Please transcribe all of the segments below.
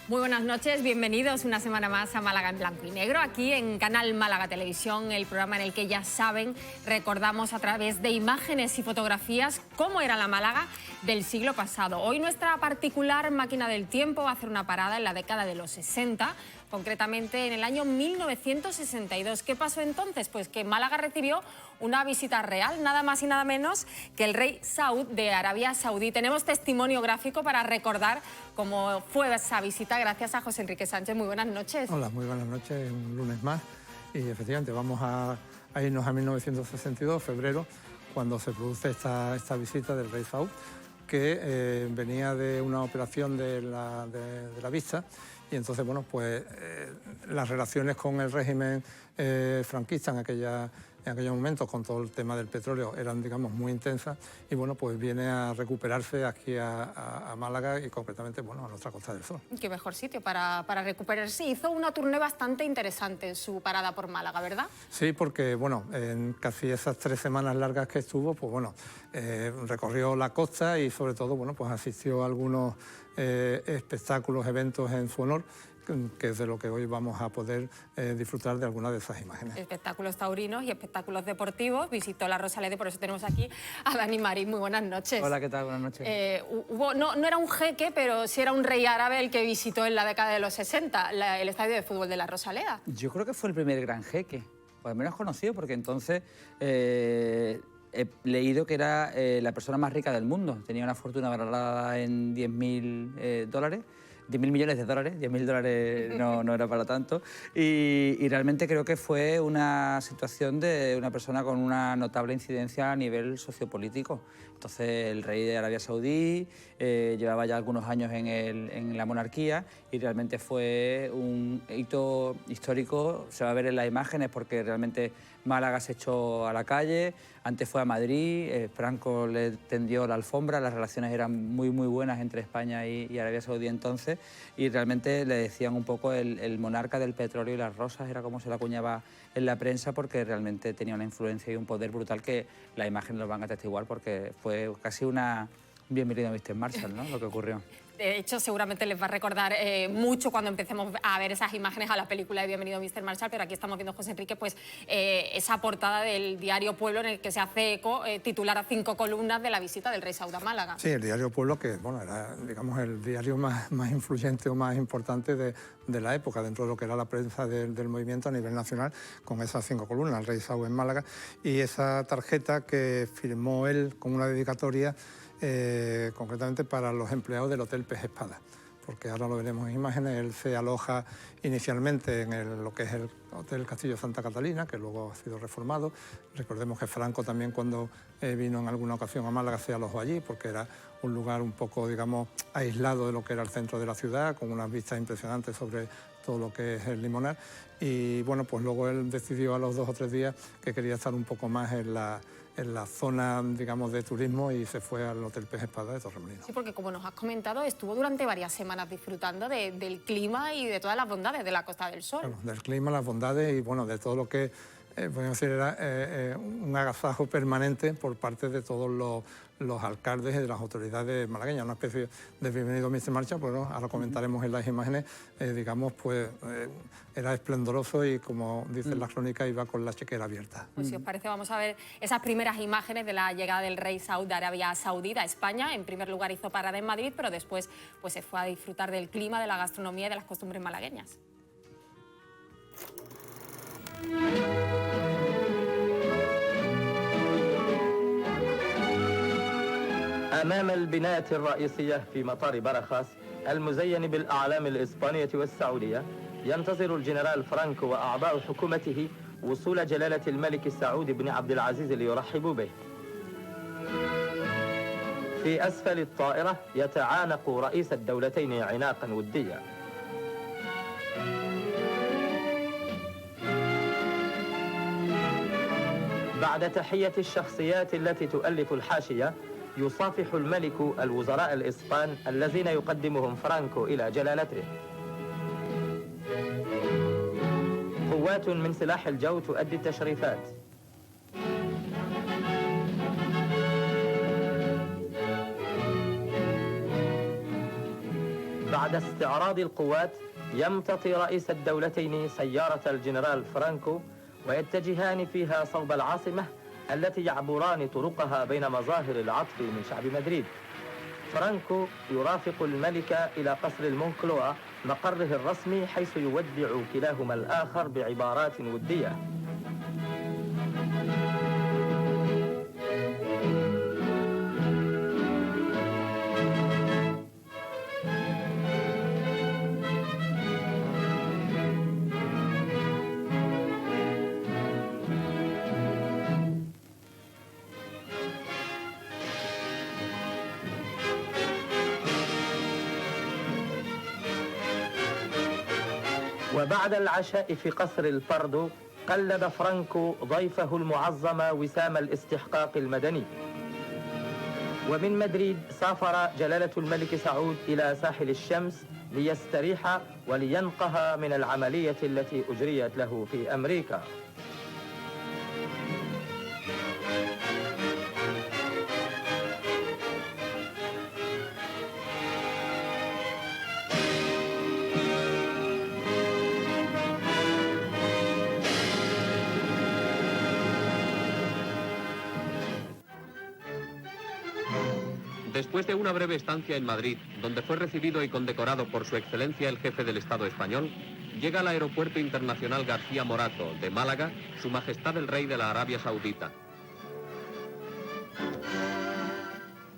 Muy buenas noches, bienvenidos una semana más a Málaga en Blanco y Negro, aquí en Canal Málaga Televisión, el programa en el que, ya saben, recordamos a través de imágenes y fotografías cómo era la Málaga del siglo pasado. Hoy nuestra particular máquina del tiempo va a hacer una parada en la década de los 60, concretamente en el año 1962. ¿Qué pasó entonces? Pues que Málaga recibió una visita real, nada más y nada menos que el rey Saud de Arabia Saudí. Tenemos testimonio gráfico para recordar cómo fue esa visita, gracias a José Enrique Sánchez. Muy buenas noches. Hola, muy buenas noches, un lunes más. Y efectivamente vamos a irnos a 1962, febrero, cuando se produce esta visita del rey Saud, que venía de una operación de la vista. Y entonces, bueno, pues las relaciones con el régimen franquista en aquellos momentos, con todo el tema del petróleo, eran, digamos, muy intensas. Y bueno, pues viene a recuperarse aquí a Málaga y concretamente, bueno, a nuestra Costa del Sol. Qué mejor sitio para recuperarse. Hizo una tournée bastante interesante en su parada por Málaga, ¿verdad? Sí, porque, bueno, en casi esas 3 semanas largas que estuvo, pues bueno, recorrió la costa y sobre todo, bueno, pues asistió a algunos espectáculos, eventos en su honor, que es de lo que hoy vamos a poder disfrutar de algunas de esas imágenes. Espectáculos taurinos y espectáculos deportivos. Visitó la Rosaleda, por eso tenemos aquí a Dani Marín. Muy buenas noches. Hola, ¿qué tal? Buenas noches. No era un jeque, pero sí era un rey árabe el que visitó en la década de los 60 el estadio de fútbol de la Rosaleda. Yo creo que fue el primer gran jeque, o al menos conocido, porque entonces he leído que era la persona más rica del mundo. Tenía una fortuna valorada en 10.000 dólares. 10.000 millones de dólares, 10.000 dólares no era para tanto, y realmente creo que fue una situación de una persona con una notable incidencia a nivel sociopolítico. Entonces el rey de Arabia Saudí llevaba ya algunos años en la monarquía y realmente fue un hito histórico. Se va a ver en las imágenes porque realmente Málaga se echó a la calle, antes fue a Madrid, Franco le tendió la alfombra, las relaciones eran muy buenas entre España y Arabia Saudí entonces, y realmente le decían un poco el monarca del petróleo y las rosas, era como se la acuñaba en la prensa, porque realmente tenía una influencia y un poder brutal que las imágenes lo van a atestiguar, porque fue casi un bienvenido a Mr. Marshall, ¿no?, lo que ocurrió. De hecho, seguramente les va a recordar mucho cuando empecemos a ver esas imágenes a la película de Bienvenido Mr. Marshall, pero aquí estamos viendo, José Enrique, pues esa portada del diario Pueblo en el que se hace eco, titular a 5 columnas de la visita del rey Saud a Málaga. Sí, el diario Pueblo, que bueno, era, digamos, el diario más influyente o más importante de la época, dentro de lo que era la prensa del movimiento a nivel nacional, con esas 5 columnas, el rey Saud en Málaga, y esa tarjeta que firmó él con una dedicatoria concretamente para los empleados del Hotel Pez Espada, porque ahora lo veremos en imágenes. Él se aloja inicialmente en lo que es el Hotel Castillo Santa Catalina, que luego ha sido reformado. Recordemos que Franco también, cuando vino en alguna ocasión a Málaga, se alojó allí, porque era un lugar un poco, digamos, aislado de lo que era el centro de la ciudad, con unas vistas impresionantes sobre todo lo que es el Limonar. Y bueno, pues luego él decidió a los 2 o 3 días que quería estar un poco más en la zona, digamos, de turismo, y se fue al Hotel Pez Espada de Torremolinos. Sí, porque como nos has comentado, estuvo durante varias semanas disfrutando del clima y de todas las bondades de la Costa del Sol. Bueno, del clima, las bondades y, bueno, de todo lo que, podemos decir, era un agasajo permanente por parte de todos los alcaldes y de las autoridades malagueñas, una especie de bienvenido Mr. Marshall, pues, ¿no? Ahora comentaremos en las imágenes, digamos, pues era esplendoroso y, como dicen las crónicas, iba con la chequera abierta. Pues si os parece, vamos a ver esas primeras imágenes de la llegada del rey Saud de Arabia Saudí a España. En primer lugar hizo parada en Madrid, pero después pues se fue a disfrutar del clima, de la gastronomía y de las costumbres malagueñas. أمام البناية الرئيسية في مطار برخاس المزين بالأعلام الإسبانية والسعودية ينتظر الجنرال فرانكو وأعضاء حكومته وصول جلالة الملك سعود بن عبد العزيز ليرحبوا به. في أسفل الطائرة يتعانق رئيس الدولتين عناقا وديا. بعد تحية الشخصيات التي تؤلف الحاشية، يصافح الملك الوزراء الإسبان الذين يقدمهم فرانكو إلى جلالته. قوات من سلاح الجو تؤدي التشريفات. بعد استعراض القوات يمتطي رئيس الدولتين سيارة الجنرال فرانكو ويتجهان فيها صوب العاصمة التي يعبران طرقها بين مظاهر العطف من شعب مدريد. فرانكو يرافق الملك إلى قصر المونكلوا مقره الرسمي، حيث يودع كلاهما الآخر بعبارات ودية. وبعد العشاء في قصر الباردو قلد فرانكو ضيفه المعظم وسام الاستحقاق المدني. ومن مدريد سافر جلالة الملك سعود إلى ساحل الشمس ليستريح ولينقه من العملية التي أجريت له في أمريكا. Después de una breve estancia en Madrid, donde fue recibido y condecorado por su excelencia el jefe del Estado español, llega al Aeropuerto Internacional García Morato de Málaga, Su Majestad el Rey de la Arabia Saudita.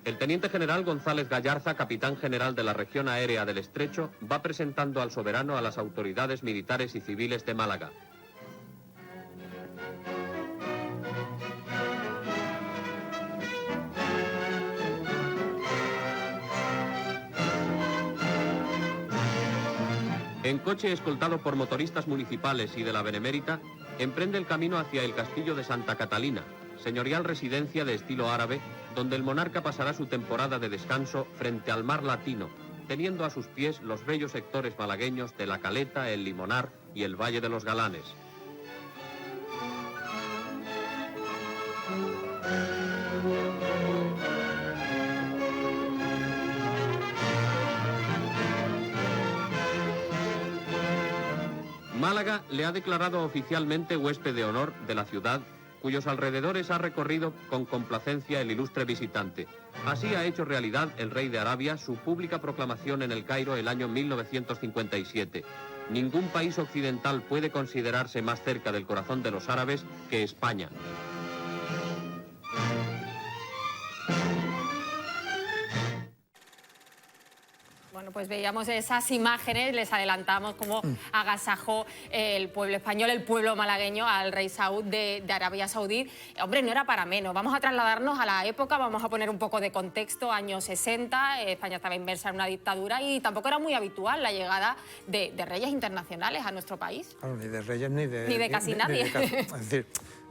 El teniente general González Gallarza, capitán general de la región aérea del Estrecho, va presentando al soberano a las autoridades militares y civiles de Málaga. En coche escoltado por motoristas municipales y de la Benemérita, emprende el camino hacia el Castillo de Santa Catalina, señorial residencia de estilo árabe, donde el monarca pasará su temporada de descanso frente al mar Latino, teniendo a sus pies los bellos sectores malagueños de La Caleta, el Limonar y el Valle de los Galanes. Málaga le ha declarado oficialmente huésped de honor de la ciudad, cuyos alrededores ha recorrido con complacencia el ilustre visitante. Así ha hecho realidad el rey de Arabia su pública proclamación en El Cairo el año 1957. Ningún país occidental puede considerarse más cerca del corazón de los árabes que España. Bueno, pues veíamos esas imágenes, les adelantamos cómo agasajó el pueblo español, el pueblo malagueño al rey Saud de Arabia Saudí. Hombre, no era para menos. Vamos a trasladarnos a la época, vamos a poner un poco de contexto. Años 60, España estaba inmersa en una dictadura y tampoco era muy habitual la llegada de reyes internacionales a nuestro país. Claro, ni de reyes ni de casi nadie.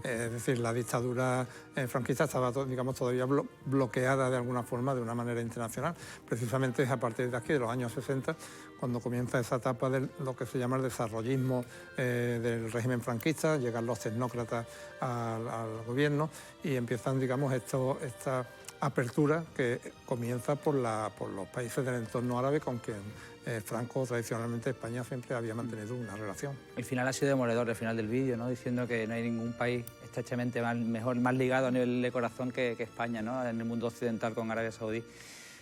Es decir, la dictadura franquista estaba, digamos, todavía bloqueada de alguna forma, de una manera internacional. Precisamente es a partir de aquí, de los años 60, cuando comienza esa etapa de lo que se llama el desarrollismo del régimen franquista, llegan los tecnócratas al gobierno y empiezan, digamos, esta apertura que comienza por los países del entorno árabe con quien Franco, tradicionalmente, España siempre había mantenido una relación. El final ha sido demoledor, el final del vídeo, ¿no? Diciendo que no hay ningún país estrechamente más ligado a nivel de corazón que España, ¿no? En el mundo occidental con Arabia Saudí.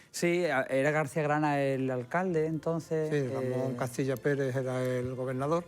Sí, era García Grana el alcalde, entonces... Sí, Ramón Castilla Pérez era el gobernador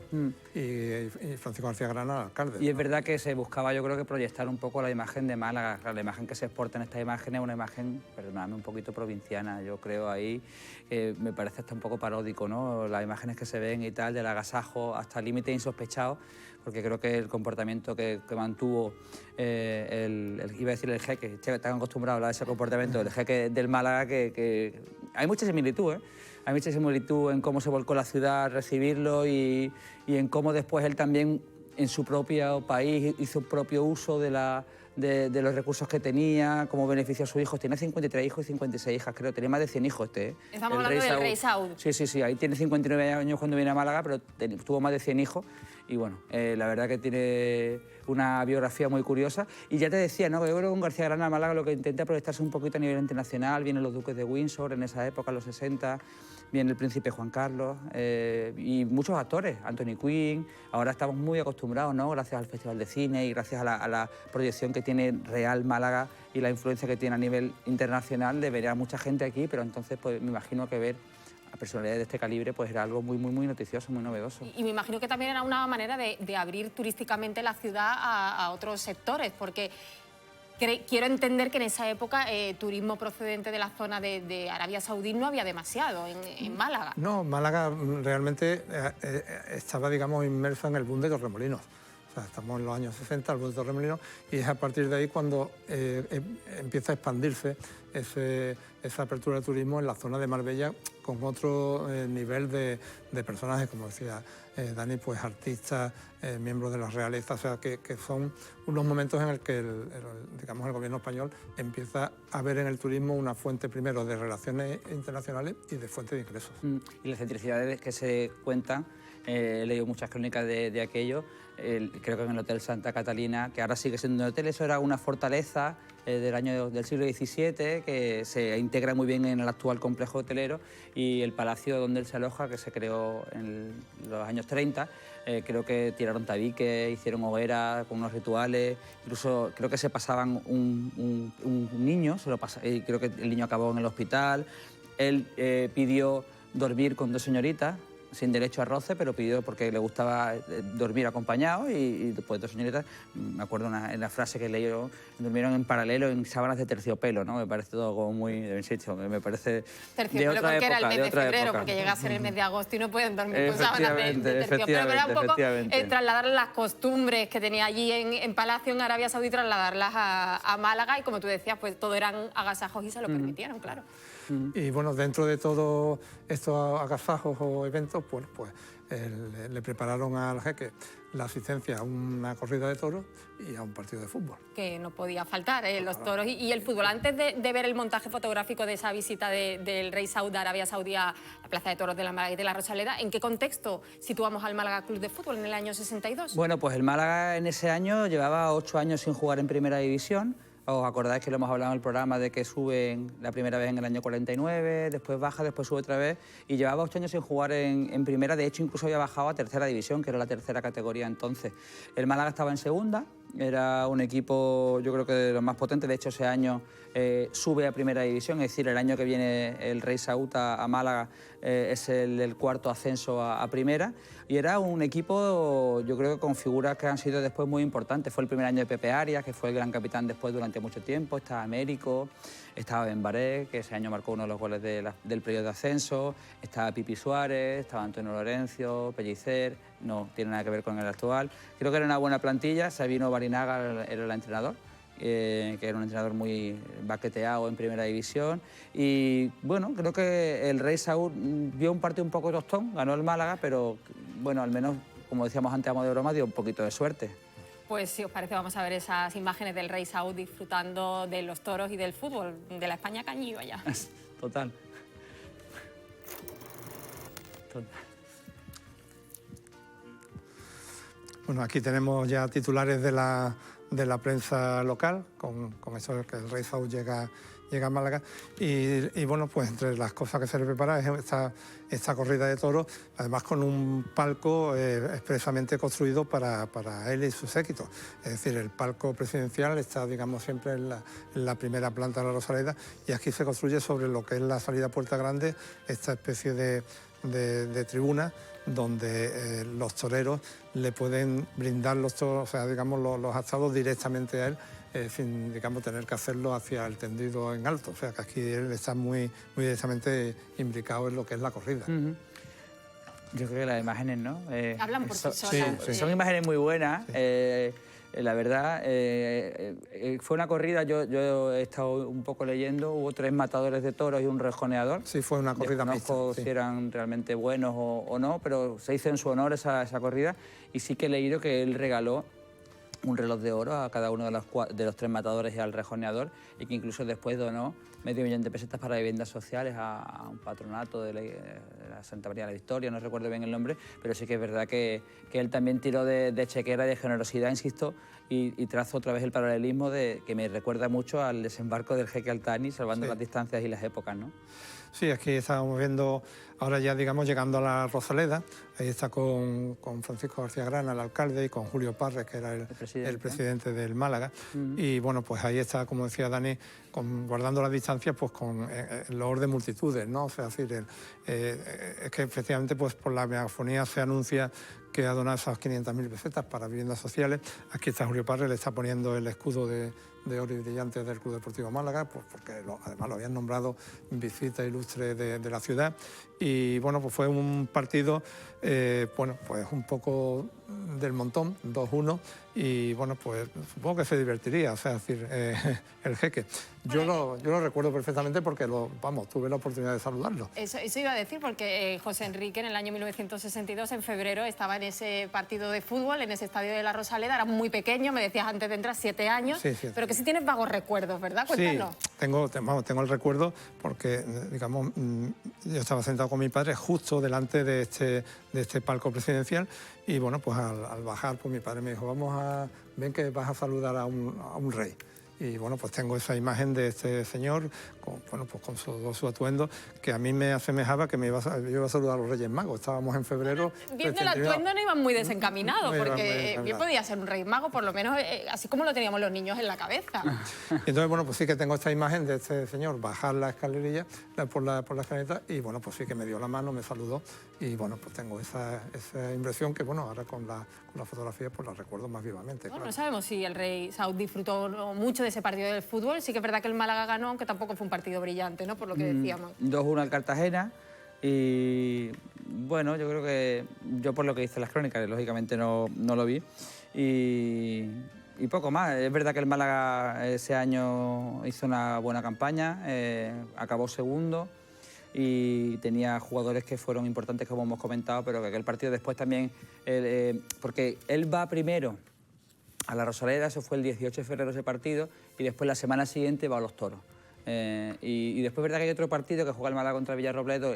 y Francisco García Grana el alcalde. Y es verdad que se buscaba, yo creo que proyectar un poco la imagen de Málaga. Claro, la imagen que se exporta en esta imagen es una imagen, perdóname, un poquito provinciana. Yo creo ahí, me parece hasta un poco paródico, ¿no? Las imágenes que se ven y tal, del agasajo hasta límite insospechado, porque creo que el comportamiento que mantuvo iba a decir el jeque, están acostumbrados a hablar de ese comportamiento del jeque del Málaga, que hay mucha similitud, ¿eh? Hay mucha similitud en cómo se volcó la ciudad a recibirlo y en cómo después él también en su propio país hizo propio uso de los recursos que tenía, cómo benefició a sus hijos. Tiene 53 hijos y 56 hijas, creo. Tenía más de 100 hijos Estamos hablando del rey Saud. Sí, ahí tiene 59 años cuando viene a Málaga, pero tuvo más de 100 hijos. Y bueno, la verdad que tiene una biografía muy curiosa. Y ya te decía, ¿no? Yo creo que con García Grana Málaga lo que intenta proyectarse un poquito a nivel internacional. Vienen los duques de Windsor en esa época, en los 60, viene el príncipe Juan Carlos y muchos actores, Anthony Quinn. Ahora estamos muy acostumbrados, ¿no? Gracias al Festival de Cine y gracias a la proyección que tiene Real Málaga y la influencia que tiene a nivel internacional, de ver a mucha gente aquí, pero entonces pues, me imagino que ver a personalidades de este calibre pues era algo muy noticioso, muy novedoso. Y me imagino que también era una manera de abrir turísticamente la ciudad a otros sectores, porque quiero entender que en esa época turismo procedente de la zona de Arabia Saudí no había demasiado en Málaga. No, Málaga realmente estaba, digamos, inmersa en el boom de Torremolinos. O sea, estamos en los años 60, el boom de Torremolinos, y es a partir de ahí cuando empieza a expandirse esa apertura de turismo en la zona de Marbella, con otro nivel de personajes, como decía Dani, pues artistas, miembros de la realeza, o sea, que son unos momentos en el que digamos, el gobierno español empieza a ver en el turismo una fuente primero de relaciones internacionales y de fuente de ingresos. Y las centricidades que se cuentan, he leído muchas crónicas de aquello, creo que en el Hotel Santa Catalina, que ahora sigue siendo un hotel, eso era una fortaleza del siglo XVII que se integra muy bien en el actual complejo hotelero, y el palacio donde él se aloja, que se creó en los años 30, creo que tiraron tabiques, hicieron hogueras con unos rituales, incluso creo que se pasaban un niño, y creo que el niño acabó en el hospital. Él pidió dormir con dos señoritas, sin derecho a roce, pero pidió porque le gustaba dormir acompañado, y después dos señoritas, me acuerdo en la frase que leí yo, durmieron en paralelo en sábanas de terciopelo, ¿no? Me parece todo como muy, insisto, me parece terciopelo, de otra porque época, era el mes de febrero, época. porque llega a ser el mes de agosto y no pueden dormir con sábanas de terciopelo, pero era un poco trasladar las costumbres que tenía allí en Palacio, en Arabia Saudí, trasladarlas a Málaga, y como tú decías, pues todo eran agasajos y se lo permitieron, claro. Y bueno, dentro de todos estos agasajos o eventos, pues le prepararon al jeque la asistencia a una corrida de toros y a un partido de fútbol. Que no podía faltar, los toros y el fútbol. Antes de ver el montaje fotográfico de esa visita del rey Saud de Arabia Saudí a la Plaza de Toros de la Málaga y de la Rosaleda, ¿en qué contexto situamos al Málaga Club de Fútbol en el año 62? Bueno, pues el Málaga en ese año llevaba 8 años sin jugar en Primera División. ¿Os acordáis que lo hemos hablado en el programa de que sube la primera vez en el año 49, después baja, después sube otra vez? Y llevaba 8 años sin jugar en primera, de hecho incluso había bajado a tercera división, que era la tercera categoría entonces. El Málaga estaba en segunda, era un equipo yo creo que de los más potentes, de hecho ese año sube a primera división, es decir, el año que viene el rey Saud a Málaga es el cuarto ascenso a primera, y era un equipo yo creo que con figuras que han sido después muy importantes. Fue el primer año de Pepe Arias, que fue el gran capitán después durante mucho tiempo, estaba Américo, estaba Benbaré, que ese año marcó uno de los goles del periodo de ascenso, estaba Pipi Suárez, estaba Antonio Lorenzo, Pellicer, no tiene nada que ver con el actual. Creo que era una buena plantilla. Sabino Barinaga era el entrenador, que era un entrenador muy baqueteado en primera división, y bueno, creo que el rey Saud vio un partido un poco tostón, ganó el Málaga, pero bueno, al menos, como decíamos antes a modo de broma, dio un poquito de suerte. Pues si os parece vamos a ver esas imágenes del rey Saud disfrutando de los toros y del fútbol, de la España cañiva ya. Total. Bueno, aquí tenemos ya titulares de la prensa local, con eso de que el rey Saud llega a Málaga, y bueno, pues entre las cosas que se le prepara es esta corrida de toros, además con un palco expresamente construido para él y su séquito. Es decir, el palco presidencial está, digamos, siempre en la primera planta de la Rosaleda, y aquí se construye sobre lo que es la salida Puerta Grande, esta especie de tribuna donde los toreros le pueden brindar los toros, o sea, digamos, los asados directamente a él, sin, digamos, tener que hacerlo hacia el tendido en alto. O sea, que aquí él está muy directamente imbricado en lo que es la corrida. Yo creo que las imágenes, ¿no? Hablan por sí solas. Son imágenes muy buenas. Sí. La verdad, fue una corrida, yo he estado un poco leyendo, hubo 3 matadores de toros y un rejoneador. Sí, fue una corrida mixta. No sé si eran realmente buenos o no, pero se hizo en su honor esa corrida, y sí que he leído que él regaló un reloj de oro a cada uno de los 3 matadores y al rejoneador, y que incluso después donó medio millón de pesetas para viviendas sociales a un patronato de la Santa María de la Victoria, no recuerdo bien el nombre, pero sí que es verdad que él también tiró de chequera y de generosidad, insisto, y trazo otra vez el paralelismo que me recuerda mucho al desembarco del jeque Altani, salvando las distancias y las épocas, ¿no? Sí, aquí estábamos viendo, ahora ya digamos llegando a la Rosaleda, ahí está con Francisco García Grana, el alcalde, y con Julio Parres, que era el presidente del Málaga. Y bueno, pues ahí está, como decía Dani, guardando las distancias, pues con el loor de multitudes, ¿no? O sea, es decir, es que efectivamente pues por la megafonía se anuncia que ha donado esas 500.000 pesetas para viviendas sociales. Aquí está Julio Parres, le está poniendo el escudo de oro y brillante del Club Deportivo Málaga, pues porque además lo habían nombrado visita ilustre de la ciudad. Y bueno, pues fue un partido, bueno, pues un poco del montón, 2-1, y bueno, pues supongo que se divertiría, o sea, es decir, el jeque. Yo lo recuerdo perfectamente porque tuve la oportunidad de saludarlo. Eso iba a decir, porque José Enrique en el año 1962, en febrero, estaba en ese partido de fútbol, en ese estadio de la Rosaleda, era muy pequeño, me decías antes de entrar, 7 años, sí, pero que sí tienes vagos recuerdos, ¿verdad? Cuéntanos. Sí, tengo el recuerdo porque, digamos, yo estaba sentado con mi padre justo delante de este palco presidencial y, bueno, pues al bajar, pues mi padre me dijo, ven que vas a saludar a un rey. Y bueno, pues tengo esa imagen de este señor con su atuendo, que a mí me asemejaba que yo iba a saludar a los Reyes Magos. Estábamos en febrero. Viendo el atuendo no iban muy desencaminados, porque bien podía ser un Rey Mago, por lo menos así como lo teníamos los niños en la cabeza. Entonces, bueno, pues sí que tengo esta imagen de este señor bajar la escalerilla por la escalerita y, bueno, pues sí que me dio la mano, me saludó y, bueno, pues tengo esa impresión que, bueno, ahora con la fotografía pues la recuerdo más vivamente. Bueno, claro. No sabemos si el Rey Saud disfrutó mucho de ese partido del fútbol. Sí que es verdad que el Málaga ganó, aunque tampoco fue un partido brillante, ¿no? Por lo que decíamos. 2-1 al Cartagena y, bueno, yo creo que yo por lo que hice las crónicas, lógicamente no lo vi y poco más. Es verdad que el Málaga ese año hizo una buena campaña, acabó segundo y tenía jugadores que fueron importantes, como hemos comentado, pero que el partido después también, porque él va primero a la Rosaleda, eso fue el 18 de febrero ese partido, y después la semana siguiente va a los Toros. Y después es verdad que hay otro partido que juega el Málaga contra Villarrobledo,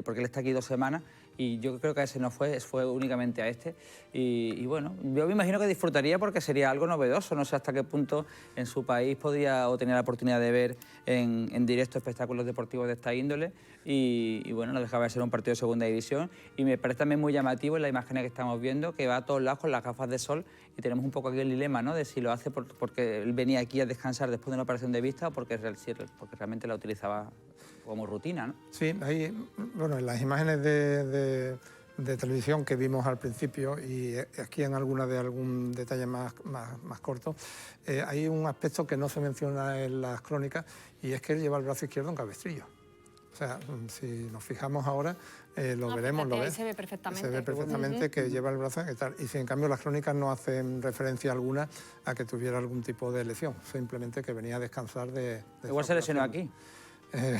porque él está aquí 2 semanas, y yo creo que a ese no fue únicamente a este. Y bueno, yo me imagino que disfrutaría porque sería algo novedoso, no sé hasta qué punto en su país podía o tenía la oportunidad de ver en directo espectáculos deportivos de esta índole, y bueno, no dejaba de ser un partido de segunda división, y me parece también muy llamativo en la imagen que estamos viendo, que va a todos lados con las gafas de sol, y tenemos un poco aquí el dilema, ¿no?, de si lo hace porque él venía aquí a descansar después de una operación de vista o porque realmente la utilizaba como rutina, ¿no? Sí, ahí, bueno, en las imágenes de televisión que vimos al principio y aquí en algún detalle más corto, hay un aspecto que no se menciona en las crónicas y es que él lleva el brazo izquierdo en cabestrillo. O sea, si nos fijamos ahora, lo veremos, lo ves. Se ve perfectamente. Se ve perfectamente que lleva el brazo y tal. Y si en cambio las crónicas no hacen referencia alguna a que tuviera algún tipo de lesión, simplemente que venía a descansar de Igual se lesionó aquí. En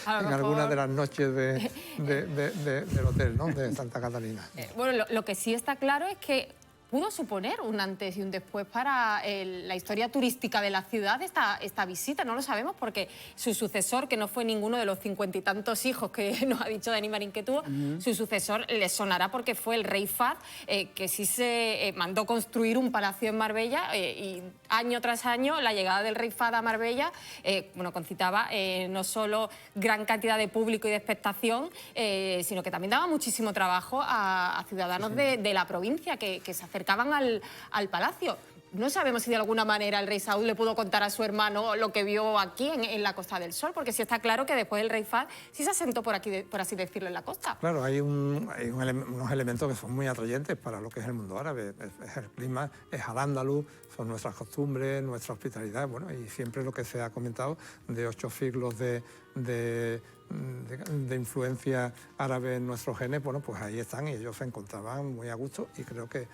alguna de las noches del hotel, ¿no?, de Santa Catalina. Bueno, lo que sí está claro es que pudo suponer un antes y un después para la historia turística de la ciudad esta visita. No lo sabemos porque su sucesor, que no fue ninguno de los 50 y tantos hijos que nos ha dicho Dani Marín que tuvo, su sucesor le sonará porque fue el rey Fahd, que sí se mandó construir un palacio en Marbella y año tras año la llegada del rey Fahd a Marbella bueno, concitaba no solo gran cantidad de público y de expectación, sino que también daba muchísimo trabajo a ciudadanos de la provincia que se acercaban al palacio. No sabemos si de alguna manera el rey Saud le pudo contar a su hermano lo que vio aquí en la Costa del Sol, porque sí está claro que después el rey Fahd sí se asentó por aquí, por así decirlo, en la costa. Claro, hay unos elementos que son muy atrayentes para lo que es el mundo árabe. Es el clima, es al-ándalus, son nuestras costumbres, nuestra hospitalidad, bueno, y siempre lo que se ha comentado de 8 siglos de influencia árabe en nuestros genes, bueno, pues ahí están y ellos se encontraban muy a gusto y creo que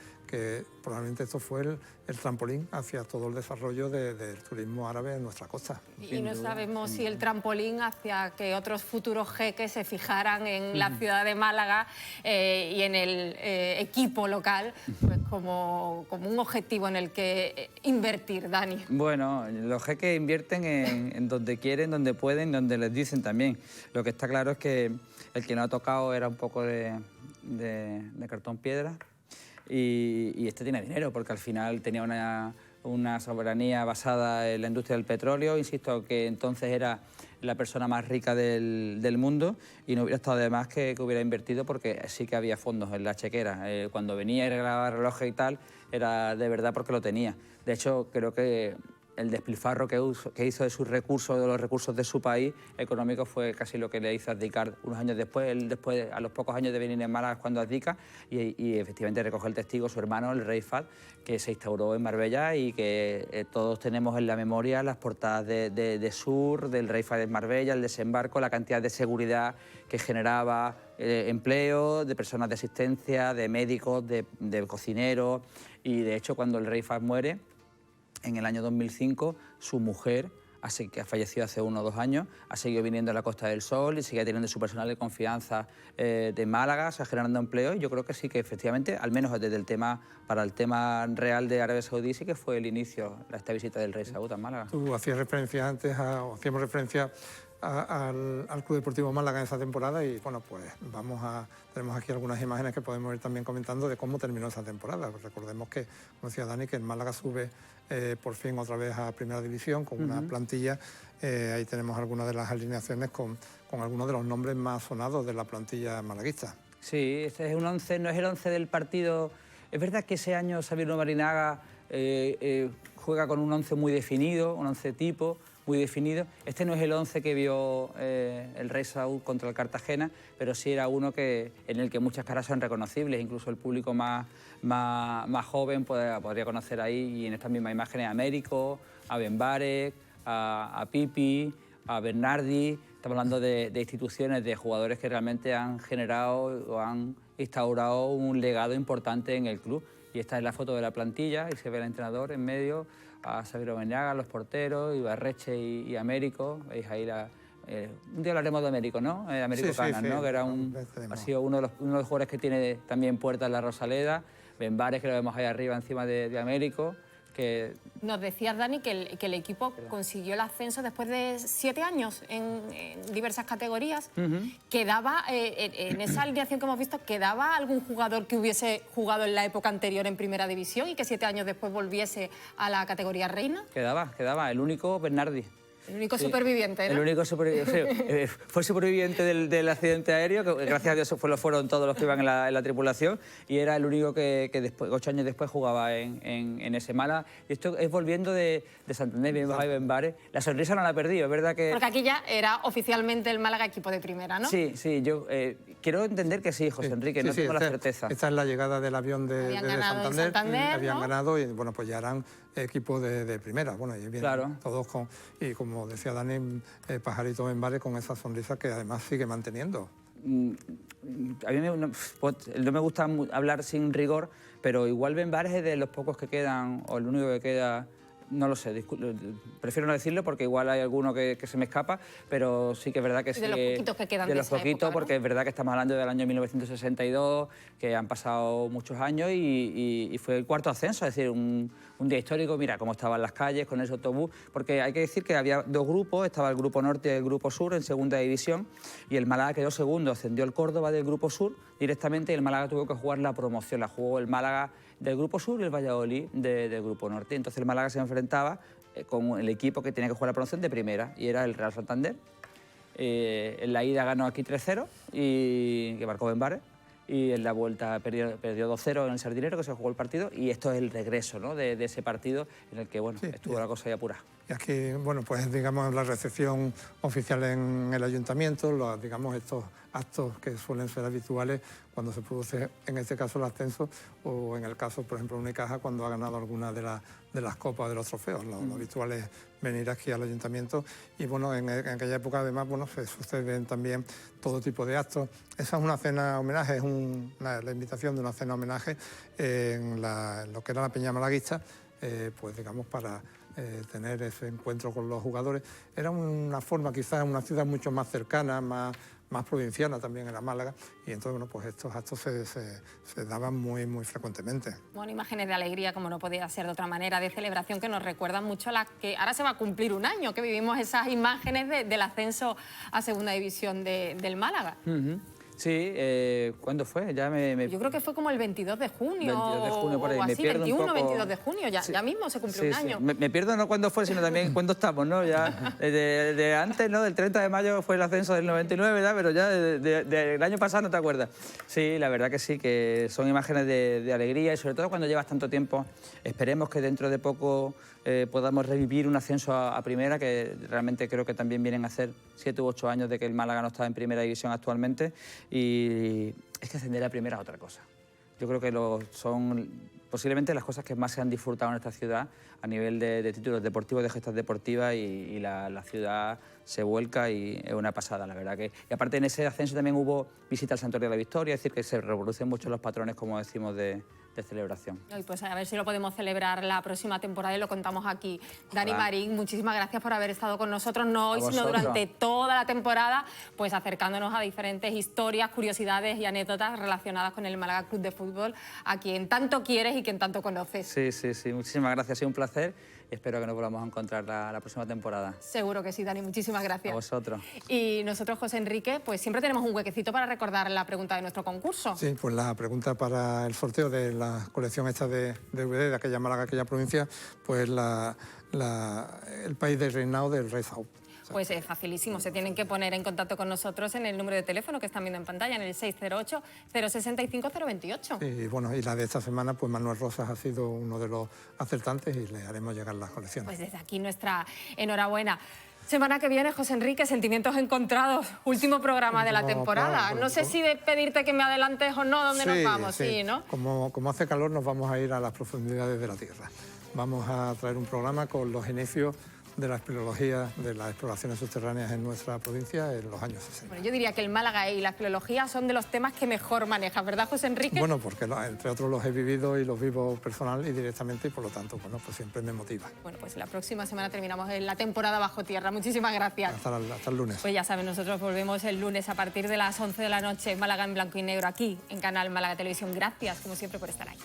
probablemente esto fue el trampolín hacia todo el desarrollo del turismo árabe en nuestra costa. Y no sabemos si el trampolín hacia que otros futuros jeques se fijaran en la ciudad de Málaga y en el equipo local, pues como un objetivo en el que invertir, Dani? Bueno, los jeques invierten en donde quieren, donde pueden, donde les dicen también. Lo que está claro es que el que no ha tocado era un poco de cartón piedra y este tiene dinero porque al final tenía una soberanía basada en la industria del petróleo. Insisto que entonces era la persona más rica del mundo y no hubiera estado de más que hubiera invertido porque sí que había fondos en la chequera. Cuando venía y regalaba relojes y tal, era de verdad porque lo tenía. De hecho, creo que el despilfarro que hizo de sus recursos, de los recursos de su país económico, fue casi lo que le hizo abdicar unos años después. Él después, a los pocos años de venir en Málaga, cuando abdica y efectivamente recoge el testigo, su hermano, el rey Fahd, que se instauró en Marbella y que todos tenemos en la memoria las portadas de Sur, del rey Fahd en Marbella, el desembarco, la cantidad de seguridad que generaba, empleo, de personas de asistencia, de médicos, de cocineros. Y de hecho, cuando el rey Fahd muere, en el año 2005, su mujer, que ha fallecido hace 1 o 2 años, ha seguido viniendo a la Costa del Sol y sigue teniendo su personal de confianza de Málaga, o sea, generando empleo. Y yo creo que sí, que efectivamente, al menos desde para el tema real de Arabia Saudí, sí que fue el inicio, esta visita del rey Saúd a Málaga. Tú hacías referencia antes, hacíamos referencia al Club Deportivo Málaga en esa temporada y bueno, pues tenemos aquí algunas imágenes que podemos ir también comentando de cómo terminó esa temporada. Recordemos que, como decía Dani, que el Málaga sube por fin otra vez a Primera División con una plantilla. Ahí tenemos algunas de las alineaciones con algunos de los nombres más sonados de la plantilla malaguista. Sí, este es un 11, no es el 11 del partido. Es verdad que ese año Xavier Marinaga juega con un 11 muy definido, un 11 tipo, muy definido. Este no es el 11 que vio el rey Saúd contra el Cartagena, pero sí era uno en el que muchas caras son reconocibles, incluso el público más joven podría conocer ahí, y en estas mismas imágenes, a Américo, a Benbarek, a Pipi, a Bernardi. Estamos hablando de instituciones, de jugadores que realmente han generado o han instaurado un legado importante en el club. Y esta es la foto de la plantilla y se ve al entrenador en medio, a Xavier Omeñaga, los porteros, Ibarreche y Américo. Veis ahí un día hablaremos de Américo, ¿no? Américo sí, Canas, sí, ¿no? Que ha sido uno de los jugadores que tiene también puertas en la Rosaleda. Benbares, que lo vemos ahí arriba encima de Américo. Nos decías, Dani, que el equipo consiguió el ascenso después de 7 años en diversas categorías. ¿Quedaba, en esa alineación que hemos visto, quedaba algún jugador que hubiese jugado en la época anterior en Primera División y que 7 años después volviese a la categoría reina? Quedaba. El único, Bernardi. El único superviviente, ¿no? El único superviviente. Fue superviviente del accidente aéreo, que gracias a Dios fueron todos los que iban en la tripulación, y era el único que después, 8 años después jugaba en ese Málaga. Y esto es volviendo de Santander, bien bajado y Benbares. La sonrisa no la ha perdido, es verdad que... Porque aquí ya era oficialmente el Málaga equipo de primera, ¿no? Sí, yo quiero entender que sí, José Enrique, no tengo la certeza. Esta es la llegada del avión de Santander, habían ¿no? ganado y bueno, pues ya eran equipos de primera. Bueno, y bien, claro. Todos y como decía Dani, Pajarito Benbares con esa sonrisa que además sigue manteniendo. A mí no me gusta hablar sin rigor, pero igual Benbares es de los pocos que quedan, o el único que queda. No lo sé, prefiero no decirlo porque igual hay alguno que se me escapa, pero sí que es verdad que sí. De los poquitos que quedan de los poquitos, época, ¿no? Porque es verdad que estamos hablando del año 1962, que han pasado muchos años y fue el 4.º ascenso, es decir, un día histórico. Mira cómo estaban las calles con ese autobús, porque hay que decir que había 2 grupos, estaba el Grupo Norte y el Grupo Sur en segunda división, y el Málaga quedó segundo, ascendió el Córdoba del Grupo Sur directamente y el Málaga tuvo que jugar la promoción, la jugó el Málaga del Grupo Sur y el Valladolid del Grupo Norte. Entonces el Málaga se enfrentaba con el equipo que tenía que jugar la promoción de primera, y era el Real Santander. En la ida ganó aquí 3-0, que marcó Benbares, y en la vuelta perdió 2-0 en el Sardinero, que se jugó el partido, y esto es el regreso, ¿no?, de ese partido en el que bueno, estuvo la cosa ya apurada. Y aquí, bueno, pues digamos la recepción oficial en el ayuntamiento, digamos estos actos que suelen ser habituales cuando se produce, en este caso, el ascenso, o en el caso, por ejemplo, Unicaja, cuando ha ganado alguna de las copas, de los trofeos. Lo habitual es venir aquí al ayuntamiento y, bueno, en aquella época, además, bueno, se suceden también todo tipo de actos. Esa es una cena homenaje, es la invitación de una cena homenaje en lo que era la Peña Malaguista, pues digamos para tener ese encuentro con los jugadores. Era una forma, quizás, una ciudad mucho más cercana, más provinciana también era Málaga, y entonces, bueno, pues estos actos se daban muy frecuentemente. Bueno, imágenes de alegría, como no podía ser de otra manera, de celebración que nos recuerdan mucho a las que ahora se va a cumplir un año, que vivimos esas imágenes del ascenso a Segunda División del Málaga. Sí, ¿cuándo fue? Yo creo que fue como el 22 de junio, 22 de junio por ahí. o así, Me pierdo 21, un poco... 22 de junio, ya mismo se cumple un año. Me pierdo no cuándo fue, sino también cuándo estamos, ¿no? Ya de antes, ¿no? Del 30 de mayo fue el ascenso del 99, ¿verdad? Pero ya del año pasado no te acuerdas. Sí, la verdad que sí, que son imágenes de alegría, y sobre todo cuando llevas tanto tiempo. Esperemos que dentro de poco podamos revivir un ascenso a primera, que realmente creo que también vienen a hacer 7 u 8 años de que el Málaga no está en primera división actualmente, y es que ascender a primera es otra cosa. Yo creo que son posiblemente las cosas que más se han disfrutado en esta ciudad a nivel de títulos deportivos, de gestas deportivas, y la ciudad se vuelca y es una pasada, la verdad que... Y aparte en ese ascenso también hubo visita al Santuario de la Victoria, es decir, que se reproducen mucho los patrones, como decimos, de celebración. Y pues a ver si lo podemos celebrar la próxima temporada y lo contamos aquí. Dani Ojalá. Marín, muchísimas gracias por haber estado con nosotros, no hoy, A sino vosotros. durante toda la temporada, pues acercándonos a diferentes historias, curiosidades y anécdotas relacionadas con el Málaga Club de Fútbol, a quien tanto quieres y quien tanto conoces. Sí, muchísimas gracias, ha sido un placer, y espero que nos volvamos a encontrar la próxima temporada. Seguro que sí, Dani, muchísimas gracias. A vosotros. Y nosotros, José Enrique, pues siempre tenemos un huequecito para recordar la pregunta de nuestro concurso. Sí, pues la pregunta para el sorteo de la colección esta de DVD de aquella Málaga, aquella provincia, pues el país del reinado del rey Saúl. Pues es facilísimo, se tienen que poner en contacto con nosotros en el número de teléfono que están viendo en pantalla, en el 608-065-028. Y bueno, y la de esta semana, pues Manuel Rosas ha sido uno de los acertantes y le haremos llegar las colecciones. Pues desde aquí nuestra enhorabuena. Semana que viene, José Enrique, sentimientos encontrados, último programa de la temporada. No sé si de pedirte que me adelantes o no, ¿dónde nos vamos? Sí, ¿no? Como hace calor, nos vamos a ir a las profundidades de la Tierra. Vamos a traer un programa con los inicios de la espeleología, de las exploraciones subterráneas en nuestra provincia en los años 60. Bueno, yo diría que el Málaga y la espeleología son de los temas que mejor manejas, ¿verdad, José Enrique? Bueno, porque entre otros los he vivido y los vivo personal y directamente, y por lo tanto, bueno, pues siempre me motiva. Bueno, pues la próxima semana terminamos la temporada bajo tierra. Muchísimas gracias. Hasta el lunes. Pues ya saben, nosotros volvemos el lunes a partir de las 11 de la noche, Málaga en blanco y negro, aquí en Canal Málaga Televisión. Gracias, como siempre, por estar ahí.